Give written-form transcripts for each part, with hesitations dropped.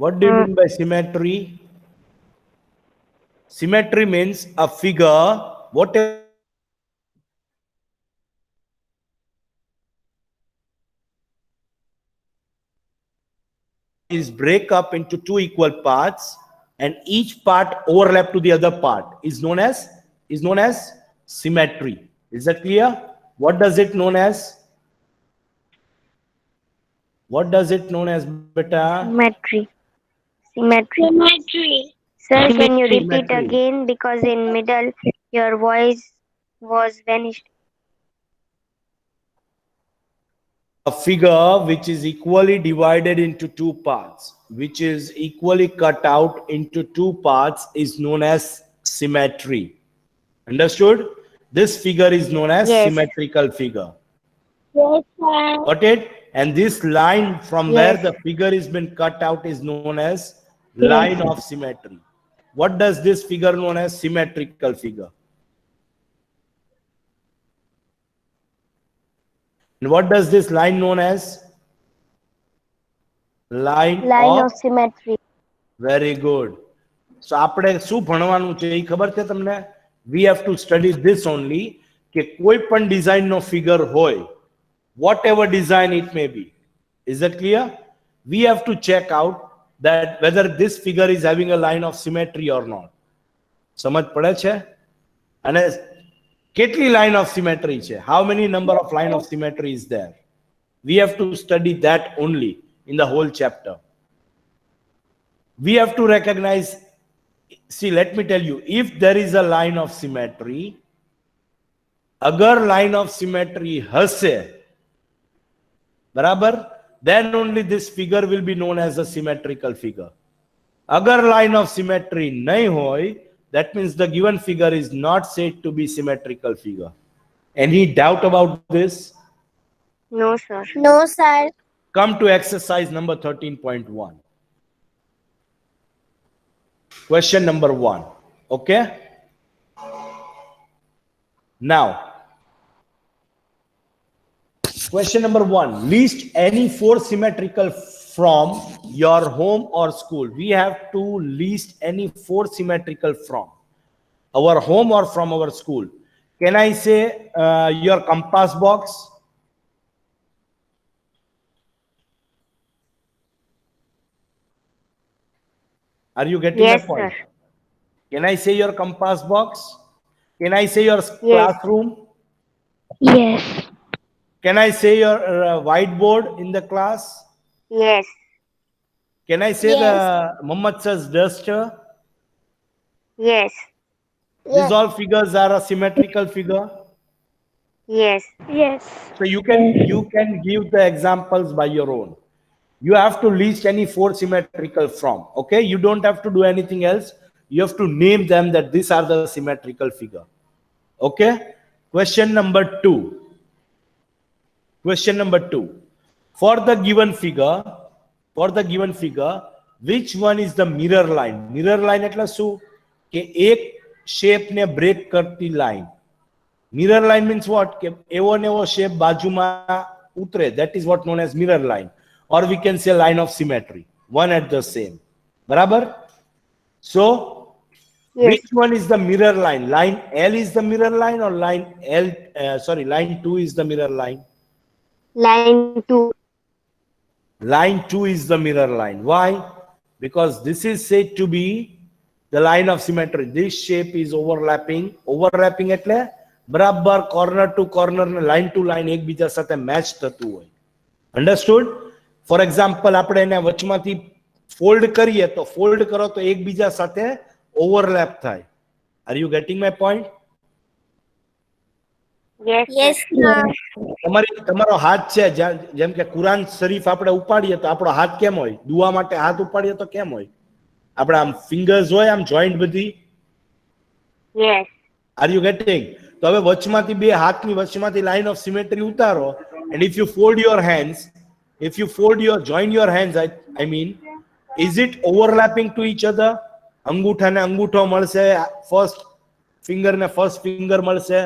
What do you mean by symmetry? Symmetry means a figure, whatever is break up into two equal parts and each part overlap to the other part is known as symmetry. Is that clear? What does it known as? What does it known as, beta? Symmetry. Symmetry. Symmetry. Sir, can you repeat Symmetry. again because in middle your voice was vanished. A figure which is equally divided into two parts, which is equally cut out into two parts, is known as symmetry. Understood? This figure is known as Yes. symmetrical figure. Yes, sir. Got it? And this line from Yes. where the figure is been cut out is known as line of symmetry. What does this figure known as? Symmetrical figure. And what does this line known as? Line Line of of symmetry. very good. So આપણે શું ભણવાનું છે એ ખબર છે તમને? We have to study this only કે કોઈ પણ ડિઝાઇન નો ફિગર હોય, whatever design it may be. Is that clear? We have to check out that whether this figure is having a line of symmetry or not. સમજ પડે છે? અને કેટલી line of symmetry છે? How many number of line of symmetry is there? We have to study that only in the whole chapter. We have to recognize, see, let me tell you, if there is a line of symmetry, agar line of symmetry hase, barabar, then only this figure will be known as a symmetrical figure. Agar line of symmetry nahi hoy, that means the given figure is not said to be symmetrical figure. Any doubt about this? No, sir. No, sir. Come to exercise number 13.1. Question number 1. Okay? Now, question number 1. List any four symmetrical from your home or school. We have to list any four symmetrical from our home or from our school. Can I say your compass box? Are you getting Yes, my point? sir. Can I say your compass box? Can I say your classroom? Yes. Can I say your whiteboard in the class? Yes. Can I say the Muhammad sir's duster? Yes. These all figures are a symmetrical figure. Yes. Yes. So you can give the examples by your own. You have to list any four symmetrical from. Okay, you don't have to do anything else. You have to name them that these are the symmetrical figure. Okay. Question number 2. Question number 2. For the given figure, which one is the mirror line? Mirror line એટલે શું? કે એક shape ને break કરતી line. Mirror line means what? કે એવો ને એવો shape બાજુમાં ઉતરે. That is what known as mirror line. Or we can say line of symmetry. One at the same. બરાબર? So, Yes. which one is the mirror line? Line L is the mirror line or line line 2 is the mirror line? Line 2. Line 2 is the mirror line. Why? Because this is said to be the line of symmetry. This shape is overlapping. Overlapping એટલે બરાબર corner to corner ને line to line એકબીજા સાથે match થતું હોય. Understood? For example, આપણે એને વચમાંથી fold કરીએ તો fold કરો તો એકબીજા સાથે overlap થાય. Are you getting my point? Yes. Yes, sir. તમારો હાથ છે જેમ કે કુરાન શરીફ આપણે ઉપાડીએ તો આપણો હાથ કેમ હોય? દુઆ માટે હાથ ઉપાડીએ તો કેમ હોય? આપણે આમ ફિંગર્સ હોય આમ જોઈન્ટ બધી. Yes. Are you getting? તો હવે વચમાંથી બે હાથની વચમાંથી લાઈન ઓફ સિમેટ્રી ઉતારો and if you fold your hands, join your hands, I mean, is it overlapping to each other? અંગૂઠા ને અંગૂઠો મળશે, ફર્સ્ટ ફિંગર ને ફર્સ્ટ ફિંગર મળશે,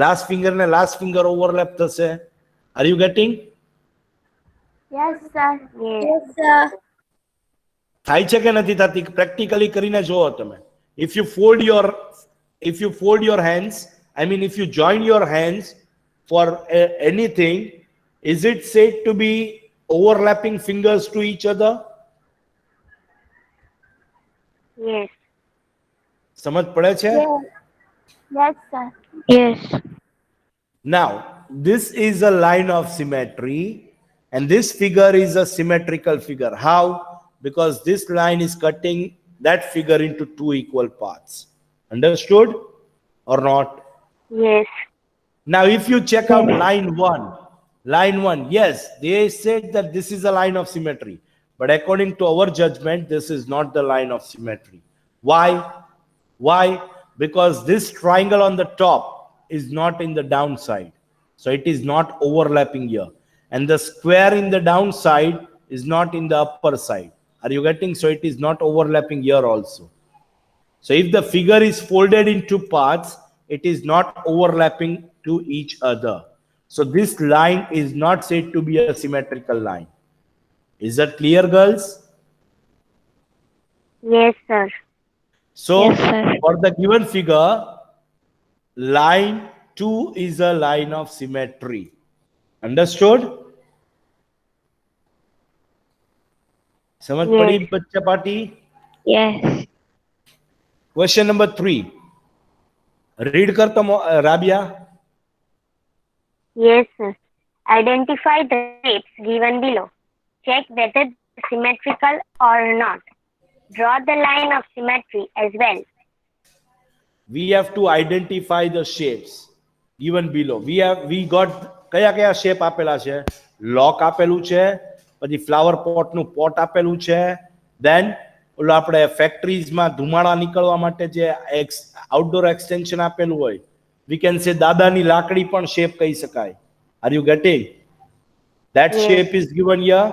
લાસ્ટ ફિંગર ને લાસ્ટ ફિંગર ઓવરલેપ થશે. Are you getting? Yes, sir. Yes. Yes, sir. થાય છે કે નથી થતી? પ્રેક્ટિકલી કરીને જોવો તમે. if you fold your hands, I mean if you join your hands for anything, is it said to be overlapping fingers to each other? Yes. સમજ પડે છે? Yes. Yes, sir. Yes. Now, this is a line of symmetry, and this figure is a symmetrical figure. How? Because this line is cutting that figure into two equal parts. Understood or not? Yes. Now, if you check out line 1, yes, they said that this is a line of symmetry. But according to our judgment, this is not the line of symmetry. Why? Why? Because this triangle on the top is not in the downside. So it is not overlapping here. And the square in the downside is not in the upper side. Are you getting? So it is not overlapping here also. So if the figure is folded into parts, it is not overlapping to each other. So this line is not said to be a symmetrical line. Is that clear, girls? Yes, sir. So Yes, sir. for the given figure, line 2 is a line of symmetry. Understood? समझ Yes. पड़ी बच्चा party? Yes. Question number 3. Read करता Rabia. Yes, sir. Identify the shapes given below. Check whether they're symmetrical or not. Draw the line of symmetry as well. We have to identify the shapes given below. We got કયા કયા shape આપેલા છે? Lock આપેલું છે, પછી flower pot નું pot આપેલું છે, then ઓલો આપણે factories માં ધુમાડા નીકળવા માટે જે outdoor extension આપેલું હોય, we can say દાદાની લાકડી પણ shape કહી શકાય. Are you getting? That Yes. shape is given here.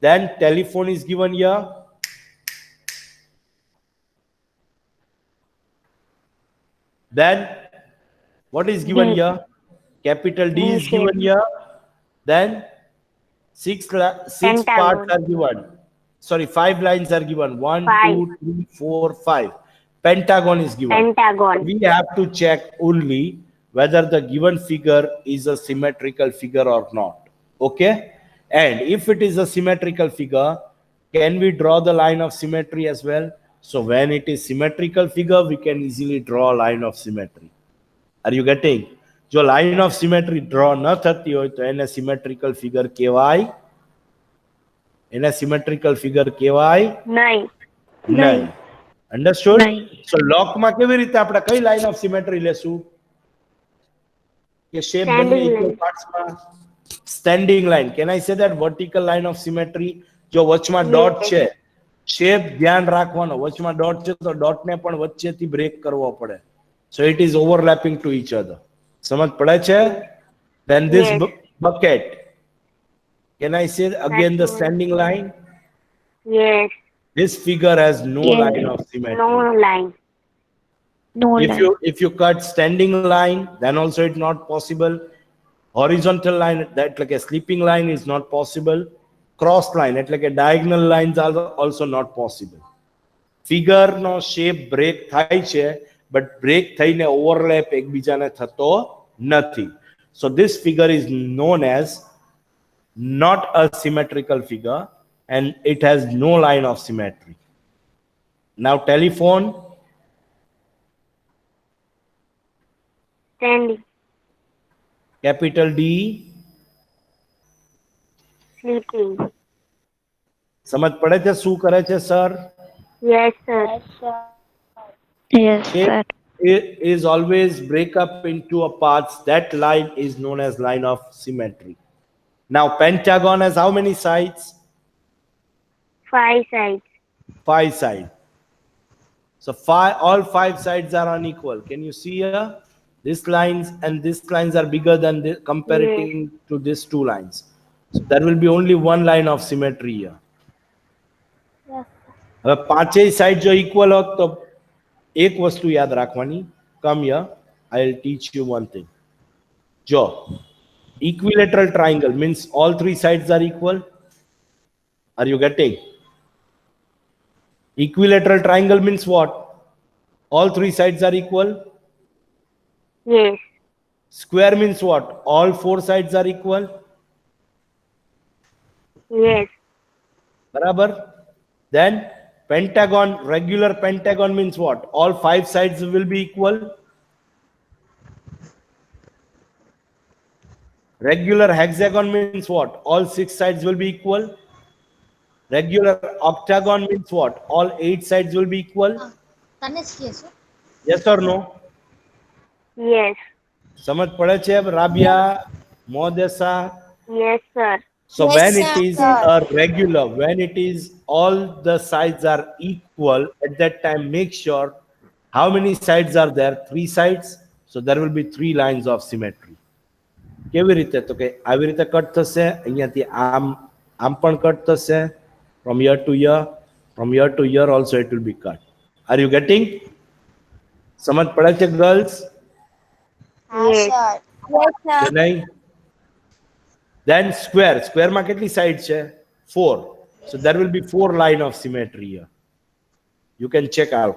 Then telephone is given here. Then what is given D. here? Capital D D is shape. given here. Then six Pentagon. parts are given. Sorry, 5 lines are given. 1, 5. 2, 3, 4, 5. Pentagon is given. Pentagon. We have to check only whether the given figure is a symmetrical figure or not. Okay? And if it is a symmetrical figure, can we draw the line of symmetry as well? So when it is symmetrical figure, we can easily draw a line of symmetry. Are you getting? જો line of symmetry draw ન થતી હોય તો એને symmetrical figure કહેવાય? એને symmetrical figure કહેવાય? નહીં. નહીં. Understood? નહીં. So lock માં કેવી રીતે આપણે કઈ line of symmetry લેશું? કે shape બંને Standing equal line. parts માં? Standing line. Can I say that vertical line of symmetry? જો વચમાં dot છે, shape ધ્યાન રાખવાનો. વચમાં dot છે તો dot ને પણ વચ્ચેથી break કરવો પડે. So it is overlapping to each other. સમજ પડે છે? Then this Yes. bucket. Can I say again the That's standing line? Yes. This figure has no Yes. line of symmetry. No line. No If line. you cut standing line, then also it's not possible. Horizontal line, that like a sleeping line, is not possible. Cross line, it's like a diagonal lines are also not possible. Figure no shape break થાય છે, but break થઈને overlap એકબીજાને થતો નથી. So this figure is known as not a symmetrical figure, and it has no line of symmetry. Now telephone. Standing. Capital D. Sleeping. સમજ પડે છે શું કરે છે sir? Yes, sir. Yes, sir. Yes, sir. It is always break up into a parts. That line is known as line of symmetry. Now pentagon has how many sides? 5 sides. 5 sides. So all 5 sides are unequal. Can you see here? These lines and these lines are bigger than comparing to these 2 lines. So there will be only one line of symmetry here. Yes. હવે પાંચેય side જો equal હોત તો એક વસ્તુ યાદ રાખવાની. Come here, I will teach you one thing. જો equilateral triangle means all 3 sides are equal. Are you getting? Equilateral triangle means what? All three sides are equal. Yes. Square means what? All four sides are equal. Yes. Barabar. Then pentagon, regular pentagon means what? All five sides will be equal. Regular hexagon means what? All six sides will be equal. Regular octagon means what? All eight sides will be equal. Yes or no? Yes. समझ पड़े छे Rabia मोदेसा? Yes, sir. So Yes, when it sir. is a regular, when it is all the sides are equal, at that time make sure how many sides are there? Three sides. So there will be three lines of symmetry. કેવી રીતે? તો કે આવી રીતે cut થશે, અહીંયાથી આમ પણ કટ થશે, from here to here, from here to here also it will be cut. Are you getting? સમજ પડે છે girls? Yes. Sir. Yes, sir. કે નહીં? Then square માં કેટલી side છે? 4. So there will be 4 line of symmetry here. You can check out.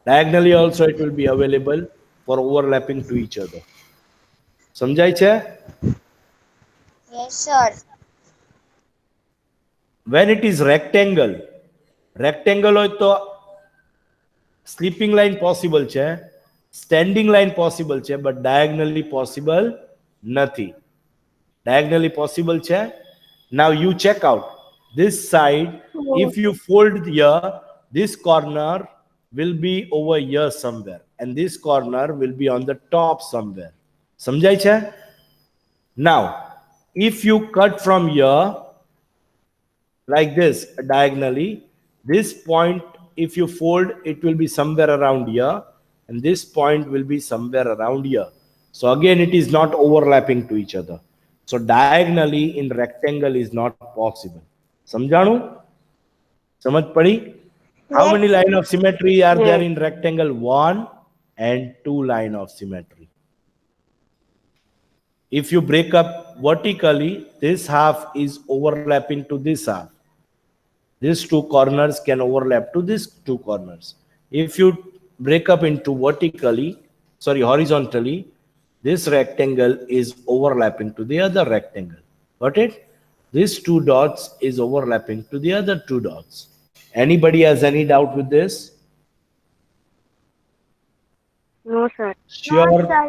Diagonally also it will be available for overlapping to each other. સમજાય છે? Yes, sir. When it is rectangle હોય તો sleeping line possible છે, standing line possible છે, but diagonally possible નથી. Diagonally possible છે. Now you check out this side. If you fold here, this corner will be over here somewhere and this corner will be on the top somewhere. સમજાય છે? Now if you cut from here like this diagonally, this point if you fold it will be somewhere around here and this point will be somewhere around here. So again it is not overlapping to each other. So diagonally in rectangle is not possible. સમજાણું? સમજ પડી? How many line of symmetry are there in rectangle? 1 and 2 line of symmetry. If you break up vertically, this half is overlapping to this half. These two corners can overlap to these two corners. If you break up into horizontally, this rectangle is overlapping to the other rectangle. Got it? These two dots is overlapping to the other two dots. Anybody has any doubt with this? No, sir. Sure. No, sir.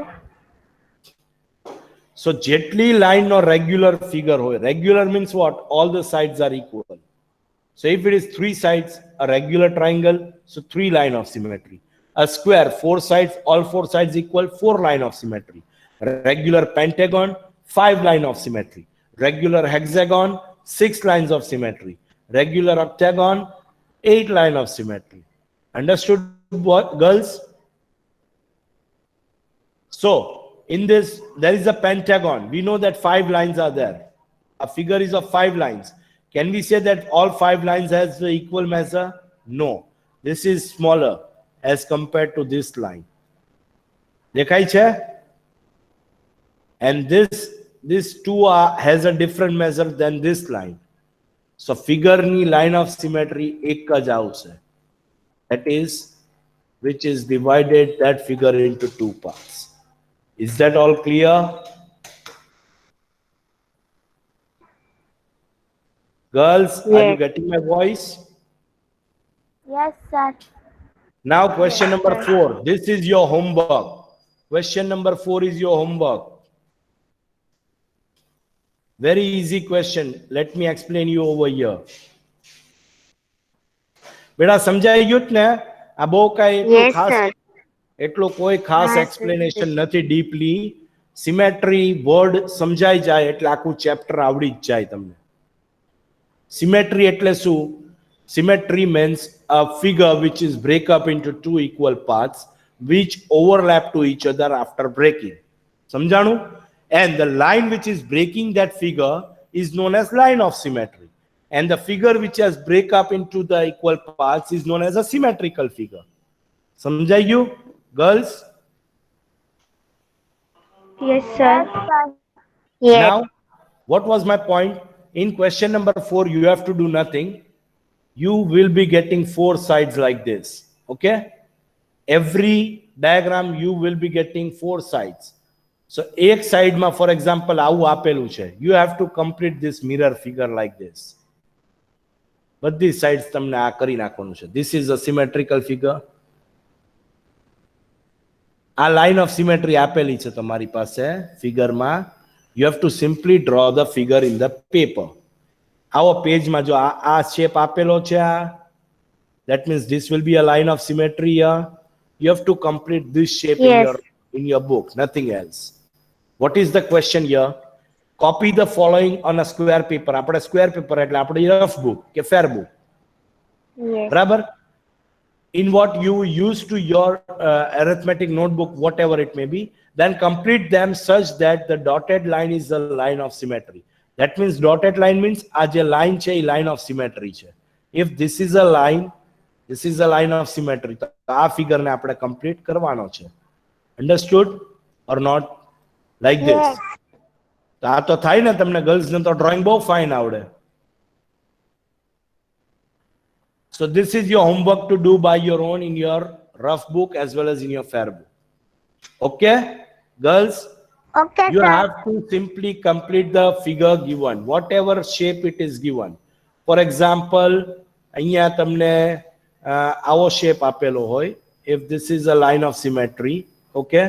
So jetli line or regular figure hoy. Regular means what? All the sides are equal. So if it is three sides, a regular triangle, so 3 line of symmetry. A square, 4 sides, all 4 sides equal, 4 line of symmetry. Regular pentagon, 5 line of symmetry. Regular hexagon, 6 lines of symmetry. Regular octagon, 8 line of symmetry. Understood, girls? So in this, there is a pentagon. We know that 5 lines are there. A figure is of 5 lines. Can we say that all 5 lines has the equal measure? No. This is smaller as compared to this line. દેખાય છે? And this 2 has a different measure than this line. So figure ni line of symmetry એક જ આવશે. That is, which is divided that figure into 2 parts. Is that all clear? Girls, are you getting my voice? Yes, sir. Now question number 4. This is your homework. Question number 4 is your homework. Very easy question. Let me explain you over here. બેટા સમજાઈ ગયું ને? આ બહુ કાંઈ એટલો કોઈ ખાસ એક્સપ્લેનેશન નથી ડીપલી. સિમેટ્રી વર્ડ સમજાઈ જાય એટલે આખું ચેપ્ટર આવડી જ જાય તમને. Symmetry એટલે શું? Symmetry means a figure which is break up into 2 equal parts which overlap to each other after breaking. સમજાણું? And the line which is breaking that figure is known as line of symmetry. And the figure which has break up into the equal parts is known as a symmetrical figure. સમજાઈ ગયું, girls? Yes, sir. Now, what was my point? In question number 4, you have to do nothing. you will be getting 4 sides like this. Okay, every diagram you will be getting 4 sides. So એક સાઈડમાં for example આવું આપેલું છે, you have to complete this mirror figure like this. બધી sides તમને આ કરી નાખવાનું છે. This is a symmetrical figure. આ લાઈન ઓફ સિમેટ્રી આપેલી છે તમારી પાસે ફિગરમાં. You have to simply draw the figure in the paper. આવો પેજમાં જો આ શેપ આપેલો છે, આ that means this will be a line of symmetry here. You have to complete this shape Yes. in your book, nothing else. What is the question here? Copy the following on a square paper. આપણે square paper એટલે આપણે rough book કે fair book, Yes. બરાબર? In what you use to your arithmetic notebook, whatever it may be, then complete them such that the dotted line is the line of symmetry. That means dotted line means આ જે line છે એ line of symmetry છે. If this is a line, this is a line of symmetry. તો આ figure ને આપણે complete કરવાનો છે. Understood or not? Like this. Yes. તો આ તો થાય ને તમને ગર્લ્સ ને તો ડ્રોઈંગ બહુ ફાઇન આવડે. So this is your homework to do by your own in your rough book as well as in your fair book. Okay, girls, Okay, you sir. have to simply complete the figure given, whatever shape it is given. For example, અહીંયા તમને આવો shape આપેલો હોય. If this is a line of symmetry, okay.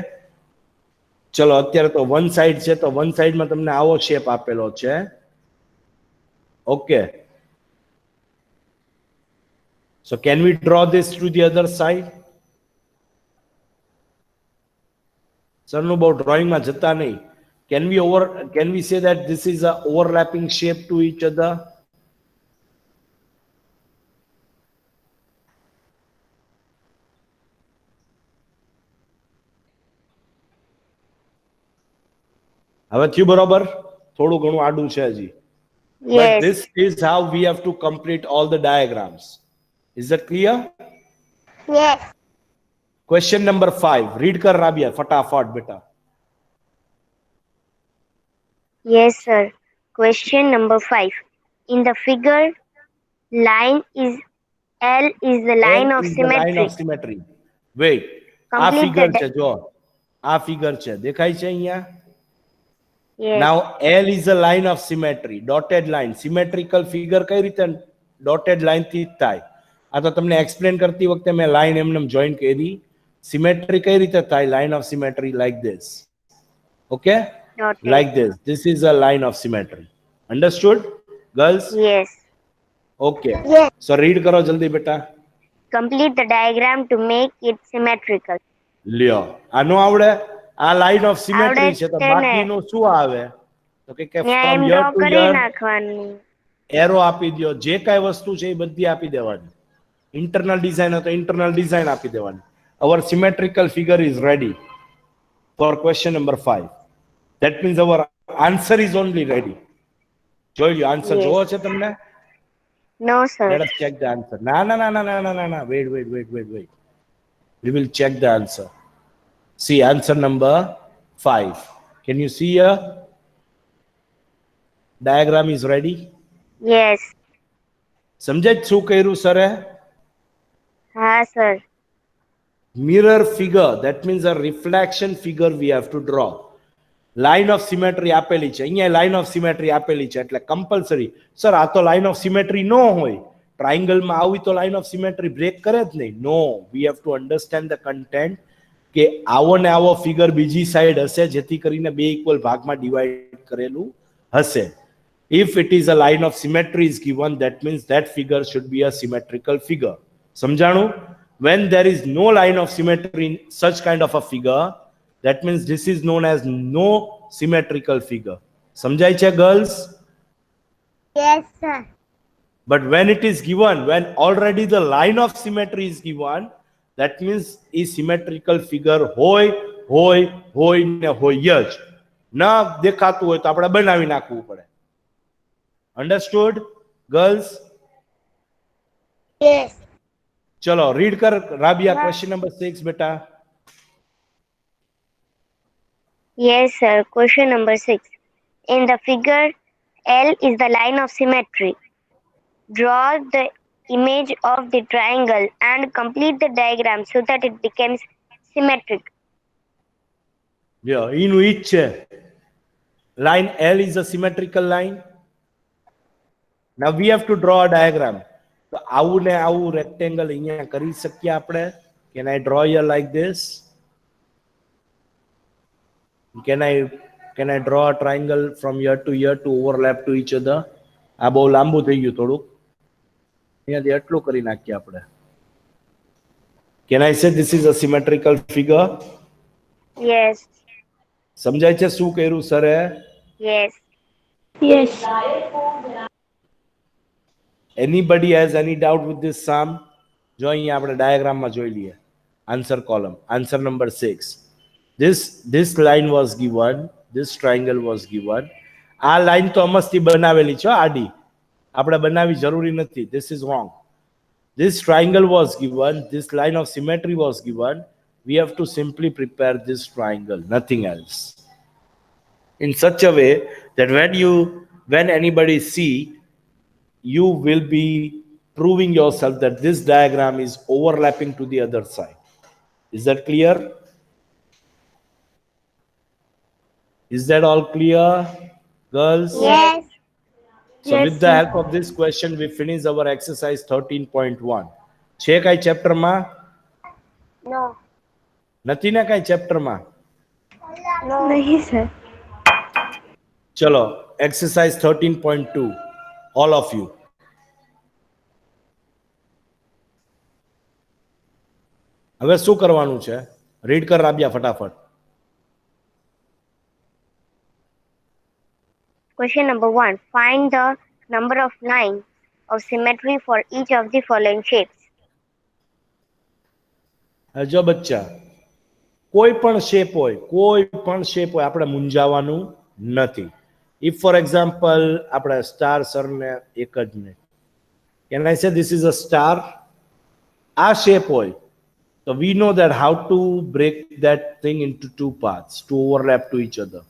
ચલો અત્યારે તો one side છે, તો one side માં તમને આવો shape આપેલો છે. Okay. So can we draw this to the other side? સરનું બહુ ડ્રોઈંગમાં જતા નહીં. Can we say that this is a overlapping shape to each other? હવે થયું બરોબર? થોડું ઘણું આડું છે હજી. But Yes. this is how we have to complete all the diagrams. Is that clear? Yes. Question number 5. Read kar Rabia, फटाफट बेटा. Yes, sir. Question number 5. In the figure, line is L is the line L of is the line symmetry. of symmetry. Wait. આ Complete figure the છે જો. આ figure છે. દેખાય છે અહીંયા? Yes. Now L is a line of symmetry, dotted line. Symmetrical figure કઈ રીતે dotted line થી જ થાય? આ તો તમને explain કરતી વખતે મેં line એમને join કરી. Symmetry કઈ રીતે થાય? Line of symmetry like this. Okay? Dotted. Like this. This is a line of symmetry. Understood, girls? Yes. Okay. Yes. So read करो जल्दी बेटा. Complete the diagram to make it symmetrical. લ્યો. આ નો આવડે? આ line of symmetry આવડે છે તો છે ને. બાકીનું શું આવે? તો કે ત્યાં from એમ here ડ્રો to કરી here નાખવાનું. એરો આપી દો. જે કાંઈ વસ્તુ છે એ બધી આપી દેવાની. ઇન્ટરનલ ડિઝાઇન હોય તો ઇન્ટરનલ ડિઝાઇન આપી દેવાની. Our symmetrical figure is ready for question number 5. That means our answer is only ready. જોઈ લ્યો આન્સર Yes. જોવો છે તમને? No, sir. Let us check the answer. ના ના ના ના ના ના ના ના. Wait. We will check the answer. See answer number 5. Can you see here? Diagram is ready. Yes. સમજાય શું કર્યું સરે? હા, sir. Mirror figure, that means a reflection figure we have to draw. Line of symmetry આપેલી છે. અહીંયા line of symmetry આપેલી છે એટલે compulsory. સર આ તો line of symmetry ન હોય. Triangle માં આવી તો line of symmetry break કરે જ નહીં. No, we have to understand the content કે આવો ને આવો ફિગર બીજી સાઈડ હશે જેથી કરીને બે ઇક્વલ ભાગમાં ડિવાઇડ કરેલું હશે. If it is a line of symmetry is given, that means that figure should be a symmetrical figure. સમજાણું? When there is no line of symmetry in such kind of a figure, that means this is known as no symmetrical figure. સમજાય છે girls? Yes, sir. But when it is given, when already the line of symmetry is given, that means a symmetrical figure હોય ને હોય જ. ના દેખાતું હોય તો આપણે બનાવી નાખવું પડે. Understood, girls? Yes. ચલો રીડ કર રાબિયા question number 6 બેટા. Yes, sir. Question number 6. In the figure, L is the line of symmetry. Draw the image of the triangle and complete the diagram so that it becomes symmetric. Yeah, in which line L is a symmetrical line. Now we have to draw a diagram. So આવું ને આવું rectangle અહીંયા કરી શકીએ આપણે? Can I draw here like this? Can I draw a triangle from here to here to overlap to each other? આ બહુ લાંબુ થઈ ગયું થોડુંક. અહીંયાથી એટલું કરી નાખીએ આપણે. Can I say this is a symmetrical figure? Yes. સમજાય છે શું કર્યું સરે? Yes. Yes. Anybody has any doubt with this sum? જો અહીંયા આપણે ડાયાગ્રામમાં જોઈ લઈએ. Answer column. Answer number 6. This line was given. This triangle was given. આ લાઈન તો અમસ્તી બનાવેલી છે આડી. આપણે બનાવી જરૂરી નથી. This is wrong. This triangle was given. This line of symmetry was given. We have to simply prepare this triangle, nothing else. In such a way that when anybody see, you will be proving yourself that this diagram is overlapping to the other side. Is that clear? Is that all clear, girls? Yes. So with the help of this question, we finish our exercise 13.1. છે કઈ ચેપ્ટરમાં? No. નથી ને કઈ ચેપ્ટરમાં? No. नहीं sir. ચલો exercise 13.2, all of you. હવે શું કરવાનું છે? રીડ કર રાબિયા ફટાફટ. Question number 1. Find the number of lines of symmetry for each of the following shapes. જો બચ્ચા કોઈ પણ શેપ હોય આપણે મૂંઝાવાનું નથી. If for example આપણે સ્ટાર સર ને એક જ ને, can I say this is a star? આ શેપ હોય so we know that how to break that thing into two parts to overlap to each other.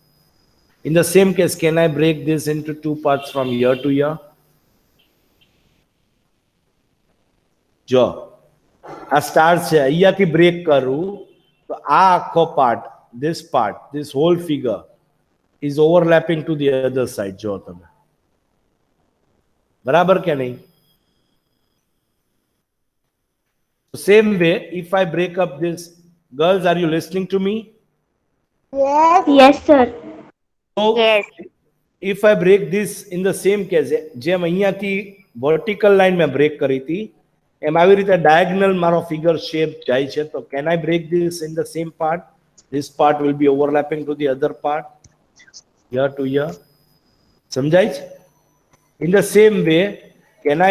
In the same case, can I break this into two parts from here to here? જો આ star છે અહીંયાથી break કરું તો આ આખો part, this whole figure is overlapping to the other side. જો તમે બરાબર કે નહીં? Same way, if I break up this, girls, are you listening to me? Yes. Yes sir. So, Yes. if I break this in the same case, જેમ અહીંયાથી vertical line મેં break કરી હતી, એમ આવી રીતે diagonal મારો figure shape જાય છે, તો can I break this in the same part? This part will be overlapping to the other part, here to here. સમજાય છે? In the same way, can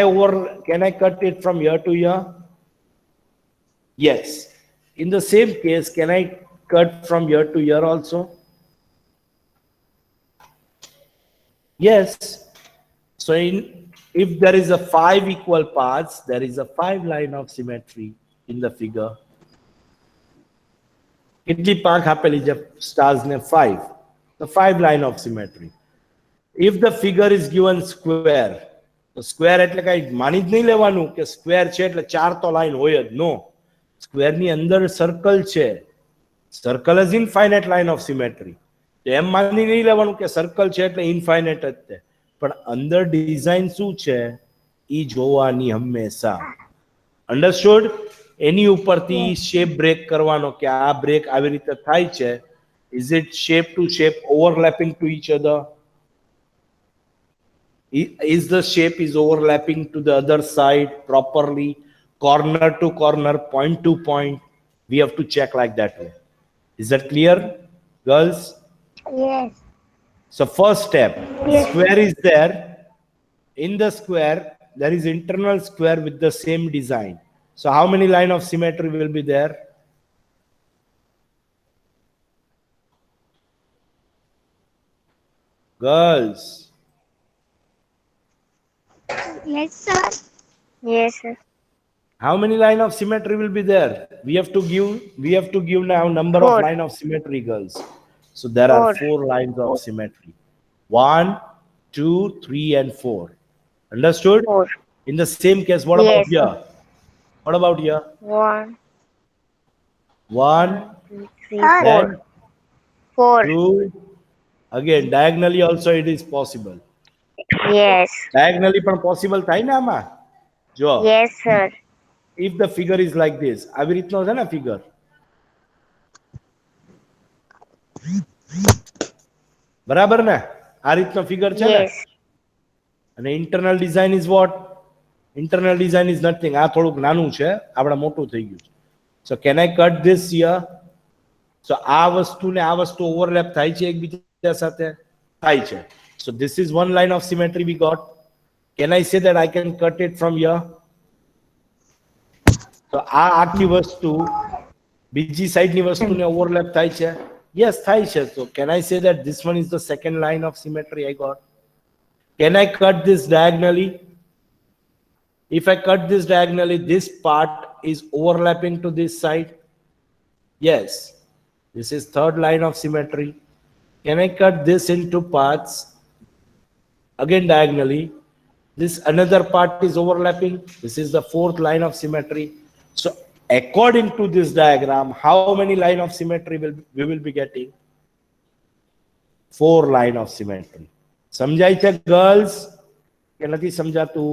I cut it from here to here? Yes. In the same case, can I cut from here to here also? Yes. So if there is a 5 equal parts, there is a 5 line of symmetry in the figure. કેટલી પાંખ આપેલી છે stars ને 5. The 5 line of symmetry. If the figure is given square, તો square એટલે કઈ માની જ નહીં લેવાનું કે square છે એટલે 4 તો લાઈન હોય જ. No. Square ની અંદર circle છે. Circle is infinite line of symmetry. એમ માની નહીં લેવાનું કે સર્કલ છે એટલે ઇન્ફાઇનાઇટ જ છે, પણ અંદર ડિઝાઇન શું છે ઈ જોવાની હંમેશા. અન્ડરસ્ટુડ? એની ઉપરથી શેપ બ્રેક કરવાનો કે આ બ્રેક આવી રીતે થાય છે. Is it shape to shape overlapping to each other? Is the shape is overlapping to the other side properly, corner to corner, point to point? We have to check like that way. Is that clear, girls? Yes. So first step, Yes. square is there. In the square, there is internal square with the same design. So how many line of symmetry will be there? Girls, Yes sir. Yes, sir. how many line of symmetry will be there? We have to give now number of 4. line of symmetry, girls. So there are 4 lines of symmetry. 1, 2, 3 and 4. Understood? 4. In the same case, what about Yes, here? sir. What about here? 1, 1, 2, 3, then 4. 4. 2. Again, diagonally also it is possible. Yes. Diagonally પણ possible થાય ને આમાં. જો, Yes, sir. if the figure is like this, આવી રીતનો છે ને figure. બરાબર ને? આ રીતનો figure છે ને? Yes. અને internal design is what? Internal design is nothing. આ થોડુંક નાનું છે, આપણે મોટું થઈ ગયું છે. So can I cut this here? So આ વસ્તુ ને આ વસ્તુ overlap થાય છે એકબીજા સાથે? થાય છે. So this is one line of symmetry we got. Can I say that I can cut it from here? So આ આખી વસ્તુ બીજી સાઈડની વસ્તુને overlap થાય છે? Yes, થાય છે. So can I say that this one is the second line of symmetry I got? Can I cut this diagonally? If I cut this diagonally, this part is overlapping to this side. Yes, this is third line of symmetry. Can I cut this into parts? Again diagonally. This another part is overlapping. This is the fourth line of symmetry. So according to this diagram, how many line of symmetry we will be getting? 4 line of symmetry. સમજાય છે girls કે નથી સમજાતું?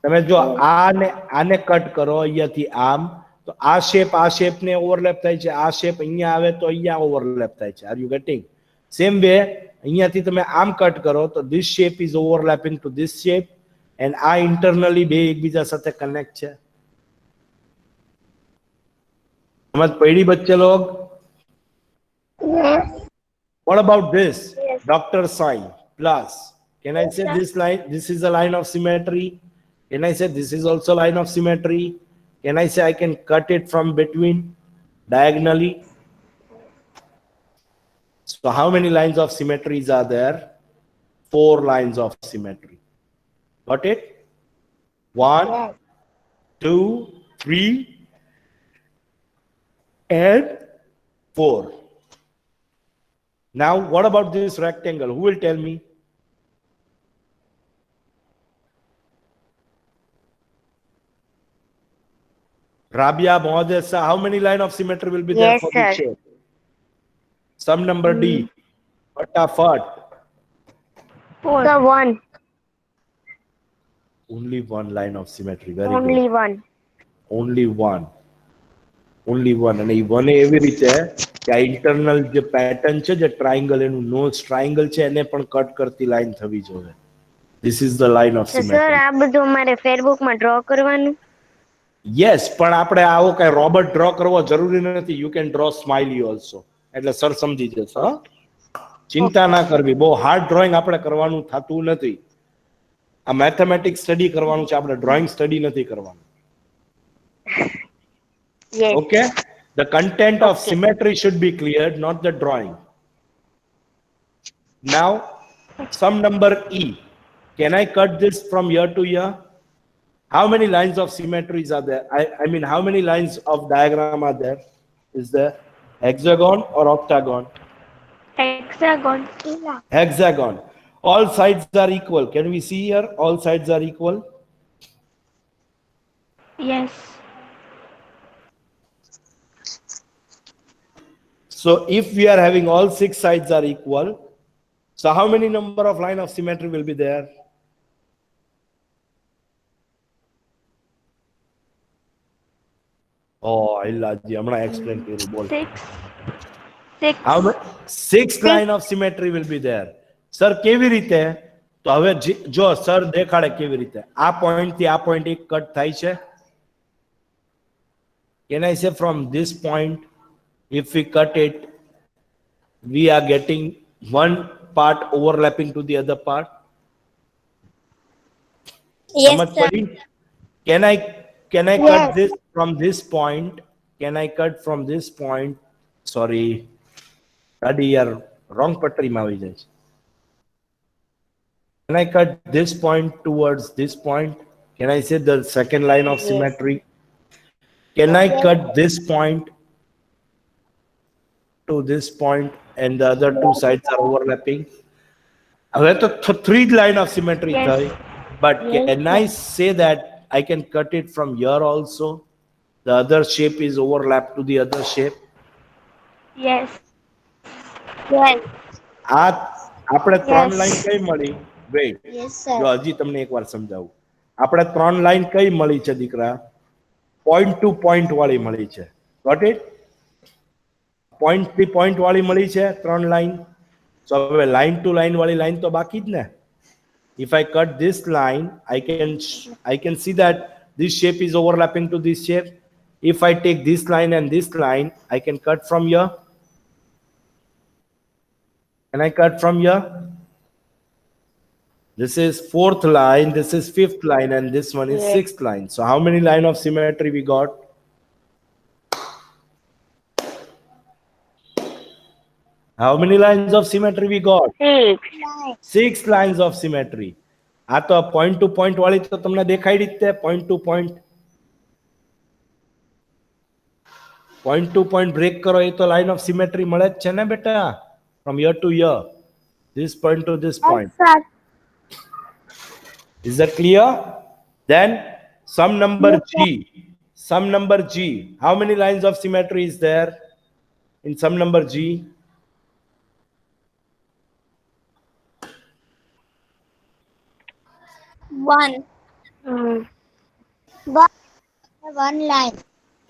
તમે જો આને cut કરો અહીંયાથી આમ, તો આ શેપ ને ઓવરલેપ થાય છે, આ શેપ અહીંયા આવે તો અહીંયા ઓવરલેપ થાય છે. Are you getting? Same way અહીંયાથી તમે આમ કટ કરો તો this shape is overlapping to this shape, and આ ઇન્ટરનલી બે એકબીજા સાથે કનેક્ટ છે. સમજ પડી બચ્ચે લોગ? Yes. What about this? Yes. Doctor sign plus. Can I say this line? This is a line of symmetry. Can I say this is also line of symmetry? Can I say I can cut it from between diagonally? So how many lines of symmetries are there? 4 lines of symmetry. Got it? 1, Yes. 2, 3, and 4. Now, what about this rectangle? Who will tell me? Rabia, Mohadesa, how many line of symmetry will be there Yes, for this sir. shape? Sum number D. Fatafat. The 1. Only one line of symmetry. Very Only good. 1. Only one. Only one. અને એ one એવી રીતે કે આ internal જે pattern છે, જે triangle એનું nose triangle છે, એને પણ કટ કરતી લાઈન થવી જોઈએ. This is the line of તો સર symmetry. આ બધું અમારે ફેરબુક માં ડ્રો કરવાનું? Yes, પણ આપણે આવો કઈ રોબોટ ડ્રો કરવો જરૂરી નથી. You can draw smiley also. એટલે સર સમજી જશે. હા, ચિંતા ના કરવી. બહુ હાર્ડ ડ્રોઈંગ આપણે કરવાનું થતું નથી. આ મેથેમેટિક્સ સ્ટડી કરવાનું છે, આપણે ડ્રોઈંગ સ્ટડી નથી કરવાનું. Yes. Okay? The content of symmetry should be cleared, not the drawing. Now, sum number E. Can I cut this from here to here? How many lines of symmetries are there? I mean, how many lines of diagram are there? Is there hexagon or octagon? Hexagon. Hexagon. All sides are equal. Can we see here? All sides are equal. Yes. So if we are having all 6 sides are equal, so how many number of line of symmetry will be there? Oh, Illaji, I'm gonna explain to you. Bol. 6. 6. How many? 6 line of symmetry will be there. Sir, કેવી રીતે? તો હવે જો sir દેખાડે કેવી રીતે. આ point થી આ પોઈન્ટ એક કટ થાય છે. Can I say from this point, if we cut it, we are getting one part overlapping to the other part? Yes, સમજ sir. પડી? Can I Yes. cut this from this point? Can I cut from this point? Sorry, ગાડી યાર wrong પટરીમાં આવી જાય છે. Can I cut this point towards this point? Can I say the second line of symmetry? Can I cut this point to this point and the other two sides are overlapping? હવે તો three line of symmetry Yes. થઈ, but Yes, can I say that I can cut it from here also? The other shape is overlap to the other shape. Yes. Yes. આ આપણે ત્રણ Yes. Line કઈ મળી? Wait, Yes, sir. જો હજી તમને એકવાર સમજાવું. આપણે ત્રણ લાઈન કઈ મળી છે દીકરા? પોઈન્ટ ટુ પોઈન્ટ વાળી મળી છે. Got it? પોઈન્ટ થી પોઈન્ટ વાળી મળી છે ત્રણ લાઈન. So હવે લાઈન ટુ લાઈન વાળી લાઈન તો બાકી જ ને. If I cut this line, I can see that this shape is overlapping to this shape. If I take this line and this line, I can cut from here. Can I cut from here? This is fourth line, this is fifth line, and this one is Yes. sixth line. So how many line of symmetry we got? How many lines of symmetry we got? 6. 6 lines of symmetry. આ તો point to point વાળી તો તમને દેખાઈ જ તે point to point. Point to point break કરો એ તો line of symmetry મળે જ છે ને બેટા, from here to here, this point to this point. Sir. Is that clear? Then some number G, some number G, how many lines of symmetry is there in some number G? 1. One line.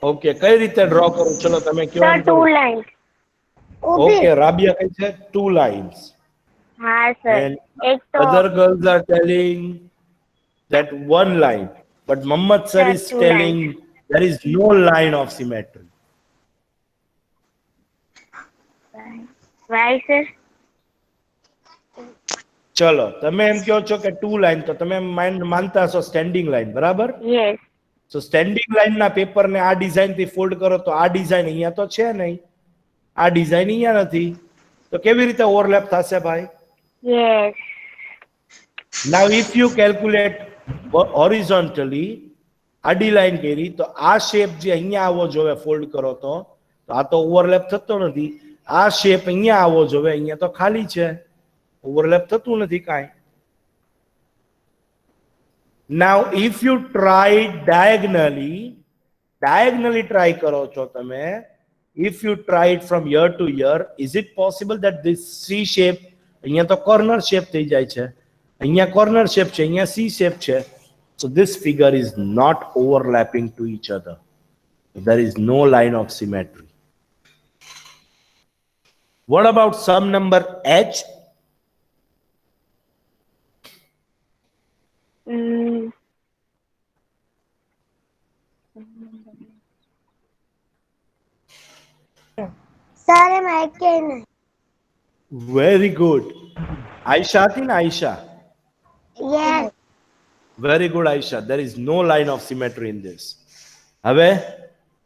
Okay, કઈ રીતે draw કરું? ચલો તમે કયો. Sir, 2 lines. Okay, Rabia કઈ છે? 2 lines. हाँ sir. And एक तो other girls are telling that one line, but Muhammad sir Sir, is 2 telling there is no line of symmetry. why sir? ચલો તમે એમ કહો છો કે 2 લાઈન, તો તમે માનતા છો સ્ટેન્ડિંગ લાઈન, બરાબર? Yes. સો સ્ટેન્ડિંગ લાઈન ના પેપર ને આ ડિઝાઇન થી ફોલ્ડ કરો તો આ ડિઝાઇન અહીંયા તો છે નહીં, આ ડિઝાઇન અહીંયા નથી, તો કેવી રીતે ઓવરલેપ થશે ભાઈ? Yes. Now if you calculate horizontally, આડી લાઈન કરી તો આ શેપ જે અહીંયા આવો જોવે ફોલ્ડ કરો તો આ તો ઓવરલેપ થતો નથી. આ શેપ અહીંયા આવો જોવે, અહીંયા તો ખાલી છે, ઓવરલેપ થતું નથી કાંઈ. Now if you try diagonally try કરો છો તમે, if you try it from here to here, is it possible that this C shape, અહીંયા તો corner shape થઈ જાય છે, અહીંયા corner shape છે, અહીંયા C shape છે, so this figure is not overlapping to each other. There is no line of symmetry. What about some number H? Sir, I can. Very good. Aisha thi na Aisha? Yes. Very good, Aisha. There is no line of symmetry in this. Have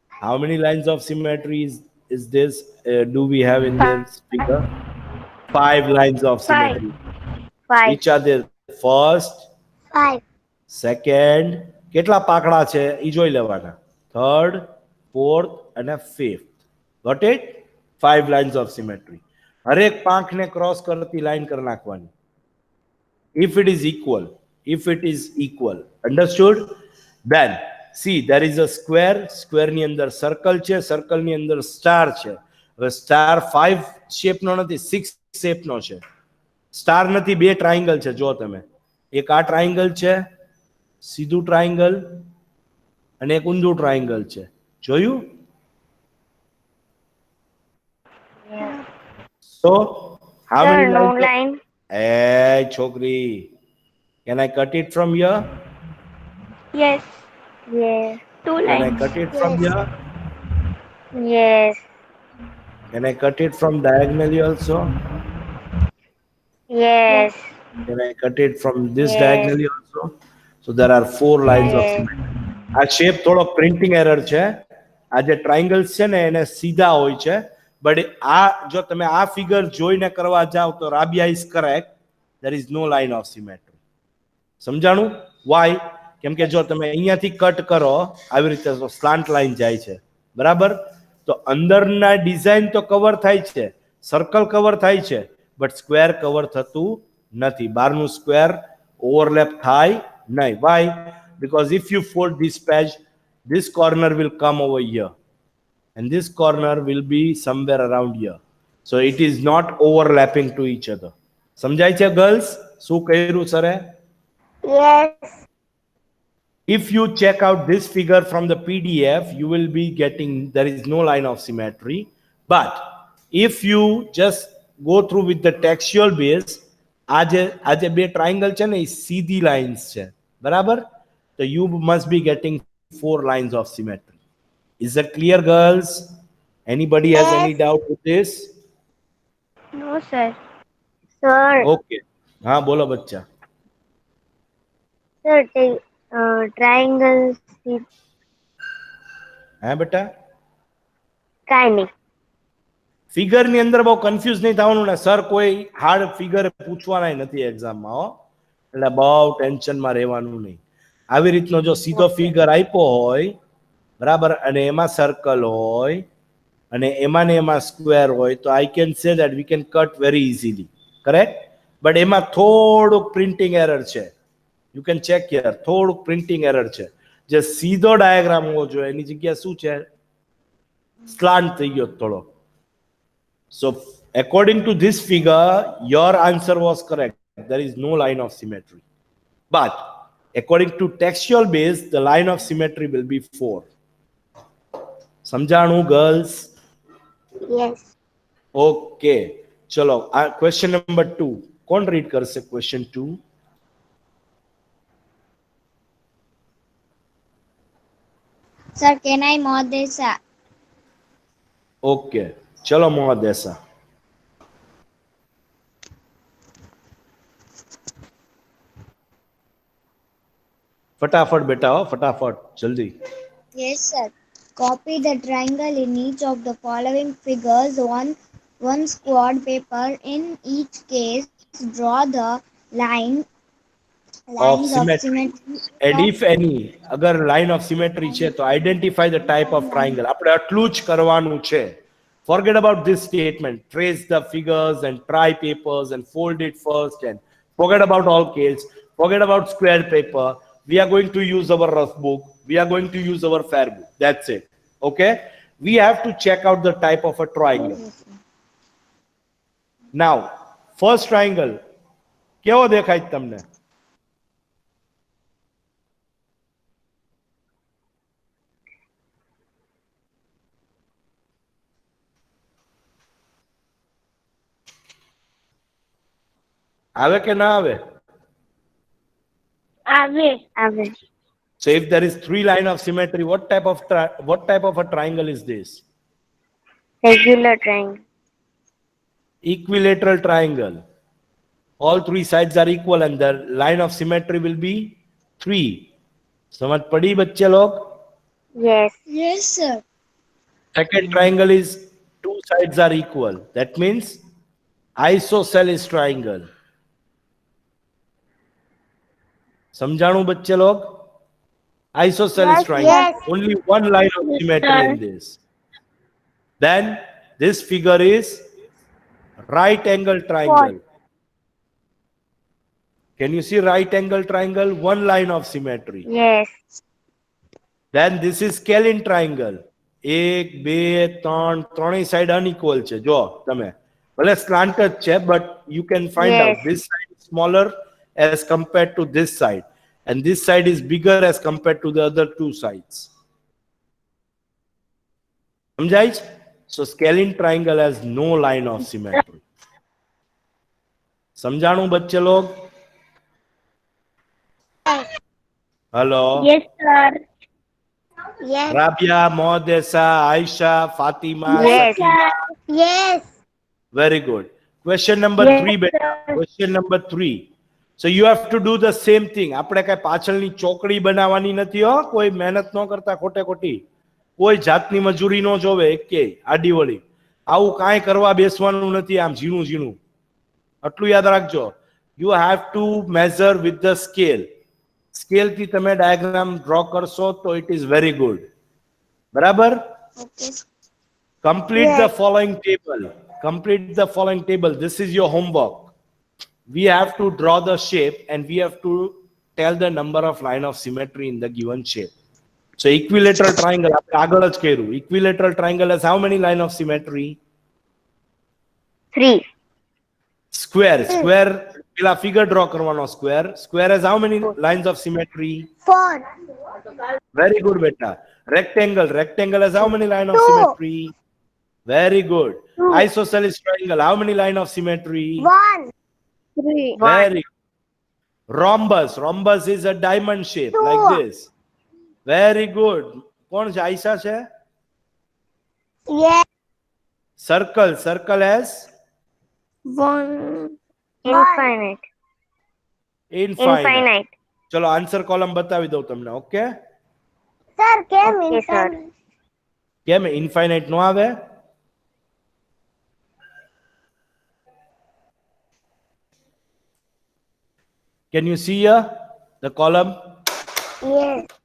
how many lines of symmetry is this? Do we have in this figure? 5 lines of symmetry. 5. Which are the first, 5. second, કેટલા પાકડા છે ઈ જોઈ લેવાના, third, fourth અને fifth. Got it? 5 lines of symmetry. હરેક પાંખને cross કરતી line કરી નાખવાની. If it is equal. Understood? Then see, there is a square ની અંદર circle છે, circle ની અંદર star છે. હવે star 5 shape નો નથી, 6 shape નો છે. સ્ટાર નથી, 2 ટ્રાયંગલ છે. જો તમે, એક આ ટ્રાયંગલ છે, સીધું ટ્રાયંગલ, અને એક ઊંધું ટ્રાયંગલ છે. જોયું? So how Sir, many no lines? line. Hey chokri, can I cut it from here? Yes. Yes. 2 Can I lines. cut it from here? Yes. Can I cut it from diagonally also? Yes. Can I cut it from this Yes. diagonally also? So there are 4 lines of Yes. symmetry. આ shape થોડો printing error છે. આ જે triangles છે ને એને સીધા હોય છે, but આ જો તમે આ figure જોઈને કરવા જાવ તો Rabia is correct. There is no line of symmetry. સમજાણું? Why? કેમ કે જો તમે અહીંયાથી કટ કરો આવી રીતે તો slant line જાય છે, બરાબર? તો અંદરના ડિઝાઇન તો કવર થાય છે, સર્કલ કવર થાય છે, બટ સ્ક્વેર કવર થતું નથી. બહારનું સ્ક્વેર ઓવરલેપ થાય નહીં. Why? Because if you fold this page, this corner will come over here and this corner will be somewhere around here. So it is not overlapping to each other. સમજાય છે girls? શું કહ્યું સરે? Yes. If you check out this figure from the PDF, you will be getting there is no line of symmetry. But if you just go through with the textual base, આજે બે triangle છે ને એ સીધી lines છે, બરાબર? So you must be getting 4 lines of symmetry. Is that clear, girls? Anybody has any doubt with this? No, sir. Sir, Okay. हाँ बोलो बच्चा. sir, triangles, हाँ बेटा. કાંઈ નહીં. ફિગર ની અંદર બહુ કન્ફ્યુઝ નહીં થવાનું ને સર, કોઈ હાર્ડ ફિગર પૂછવાના નથી એક્ઝામમાં હો, એટલે બહુ ટેન્શનમાં રહેવાનું નહીં. આવી રીતનો જો સીધો ફિગર આપ્યો હોય, બરાબર, અને એમાં સર્કલ હોય અને એમાં ને એમાં સ્ક્વેર હોય, તો I can say that we can cut very easily, correct? But એમાં થોડુંક પ્રિન્ટિંગ એરર છે. યુ કેન ચેક હિયર, થોડુંક પ્રિન્ટિંગ એરર છે. જે સીધો ડાયાગ્રામ હોવો જોઈએ એની જગ્યા શું છે? સ્લાન્ટ થઈ ગયો થોડો. So according to this figure, your answer was correct. There is no line of symmetry. But according to textual base, the line of symmetry will be 4. સમજાણું girls? Yes. Okay. ચલો, question number 2. કોણ read કરશે question 2? Sir, can I mod this? Okay. ચલો મોહદેસા. ફટાફટ બેટા હો, ફટાફટ જલ્દી. Yes, sir. Copy the triangle in each of the following figures on one squad paper. In each case, draw the lines of symmetry. symmetry. And if any, અગર line of symmetry છે તો identify the type of triangle. આપણે આટલું જ કરવાનું છે. Forget about this statement. Trace the figures and try papers and fold it first, and forget about all case. Forget about square paper. We are going to use our rough book. We are going to use our fair book. That's it. Okay? We have to check out the type of a triangle. Now, first triangle. કેવો દેખાય તમને? આવે કે ના આવે? આવે. So if there is 3 line of symmetry, what type of a triangle is this? Regular triangle. Equilateral triangle. All 3 sides are equal and the line of symmetry will be 3. समझ पड़ी बच्चे लोग? Yes. Yes, sir. Second triangle is 2 sides are equal. That means isosceles triangle. समझाणु बच्चे लोग? Isosceles triangle. yes. Only one line of symmetry in this. Then this figure is right angle triangle. Can you see right angle triangle? One line of symmetry. Yes. Then this is scalene triangle. 1, 2, 3, ત્રણેય side unequal છે. જો તમે ભલે slanted છે, but you can find Yes. out this side is smaller as compared to this side, and this side is bigger as compared to the other 2 sides. સમજાય છે? So scalene triangle has no line of symmetry. સમજાણું બચ્ચે log? Hello. Yes, sir. Yes. Rabia, Mohdesa, Aisha, Fatima. Yes. Sakina. Yes. Very good. Question number Yes, 3, beta. sir. Question number 3. So you have to do the same thing. આપણે કઈ પાછળની ચોકડી બનાવવાની નથી હો. કોઈ મહેનત ન કરતા ખોટે ખોટી. કોઈ જાતની મજૂરી ન જોવે એકે આડીવળી. આવું કાંઈ કરવા બેસવાનું નથી. આમ ઝીણું ઝીણું. આટલું યાદ રાખજો. You have to measure with the scale. Scale થી તમે ડાયાગ્રામ ડ્રો કરશો તો it is very good. બરાબર? Okay. Complete the following table. Complete the following table. This is your homework. we have to draw the shape and we have to tell the number of line of symmetry in the given shape. So equilateral triangle, આપણે આગળ જ કર્યું. Equilateral triangle has how many line of symmetry? 3. Square, square, પેલા figure draw કરવાનો square. Square has how many lines of symmetry? 4. Very good, beta. Rectangle, rectangle has how many line of 2. symmetry? Very good. Isosceles triangle, how many line of symmetry? 1. 3. Very good. Rhombus, rhombus is a diamond shape like this. Very good. કોણ છે? આયશા છે? Yes. Circle, circle has 1. Infinite. infinite. ચલો answer column બતાવી દઉં તમને. Okay, Sir, came Okay, sir. કેમ infinite નો આવે? Can you see here the column? Yes.